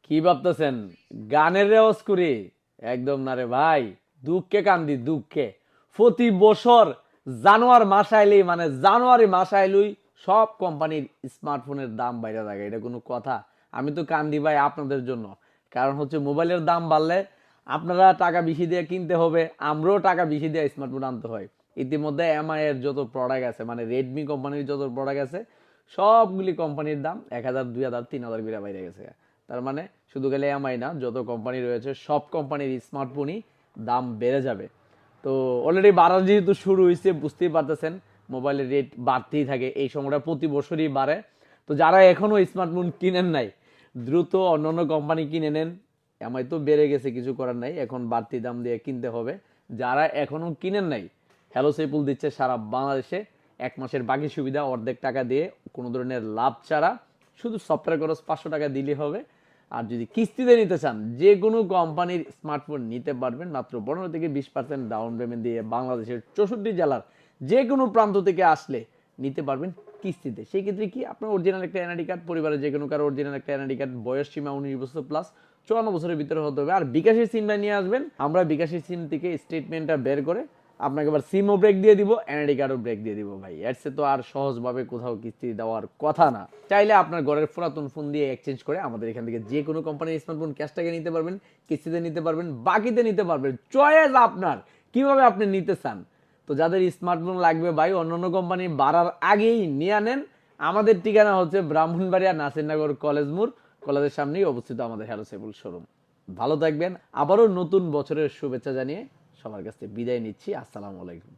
কি ভাবতেছেন গানের রেওয়াজ করি? একদম না রে ভাই, দুঃখে কান্দি দুঃখে। প্রতি বছর জানুয়ারি মাস আইলেই সব কোম্পানির স্মার্টফোনের দাম বাইরে থাকে, এটা কোনো কথা? আমি তো কান্দি ভাই আপনাদের জন্য। কারণ হচ্ছে মোবাইলের দাম বাড়লে আপনারা টাকা বেশি দিয়ে কিনতে হবে, আমরাও টাকা বেশি দিয়ে স্মার্টফোন আনতে হয়। ইতিমধ্যে এমআই এর যত প্রোডাক্ট আছে, মানে রেডমি কোম্পানির যত প্রোডাক্ট আছে, সবগুলি কোম্পানির দাম 1,000, 2,000, 3,000 করে বাইরে গেছে। তার মানে শুধু গেলে এমআই না, যত কোম্পানি রয়েছে সব কোম্পানির স্মার্টফোনই দাম বেড়ে যাবে। তো অলরেডি বাড়া যেহেতু শুরু হয়েছে, বুঝতেই পারতেছেন মোবাইলের রেট বাড়তেই থাকে, এই সময়টা প্রতি বছরই বাড়ে। তো যারা এখনো স্মার্টফোন কিনেন নাই, দ্রুত অন্যান্য কোম্পানি কিনে নেন। এমআই তো বেড়ে গেছে, কিছু করার নাই, এখন বাড়তি দাম দিয়ে কিনতে হবে। যারা এখনো কিনেন নাই, হ্যালো সেপুল দিচ্ছে সারা বাংলাদেশে 1 মাসের বাকি সুবিধা অর্ধেক টাকা দিয়ে, কোনো ধরনের লাভ ছাড়া। শুধু সফটওয়্যার খরচ 500 টাকা দিলেই হবে। আর যদি কিস্তিতে নিতে চান, যে কোনো কোম্পানির স্মার্টফোন নিতে পারবেন মাত্র 15 থেকে 20% ডাউন পেমেন্ট দিয়ে। বাংলাদেশের 64 জেলার যে কোনো প্রান্ত থেকে আসলে নিতে পারবেন কিস্তিতে। সেই ক্ষেত্রে কি, আপনার অরিজিনাল একটা এনআইডি কার্ড, পরিবারের যে কোনো কারো অরিজিনাল একটা এনআইডি কার্ড, বয়স সীমা 19 বছর প্লাস, 54 বছরের ভিতরে হতে হবে। আর বিকাশের সিমটা নিয়ে আসবেন, আমরা বিকাশের সিম থেকে স্টেটমেন্টটা বের করে আপনাকে আবার সিমও ব্রেক দিয়ে দিব, এনআইডি কার্ডও ব্রেক দিয়ে দিব। ভাই এর সে তো আর সহজভাবে কোথাও কিস্তি দেওয়ার কথা না। চাইলে আপনার ঘরের পুরাতন ফোন দিয়ে এক্সচেঞ্জ করে আমাদের এখান থেকে যে কোনো কোম্পানির স্মার্টফোন ক্যাশ টাকা নিতে পারবেন, কিস্তিতে নিতে পারবেন, বাকিতে নিতে পারবেন, চয়েস আপনার কিভাবে আপনি নিতে চান। তো যাদের স্মার্টফোন লাগবে ভাই, অন্যান্য কোম্পানি বাড়ার আগেই নিয়ে নেন। আমাদের ঠিকানা হচ্ছে ব্রাহ্মণবাড়িয়া নাসিরনগর কলেজ মোড়, কলেজের সামনেই অবস্থিত আমাদের হ্যালো সেবুল শোরুম। ভালো থাকবেন, আবারও নতুন বছরের শুভেচ্ছা জানিয়ে সবার কাছ থেকে বিদায় নিচ্ছি। আসসালামু আলাইকুম।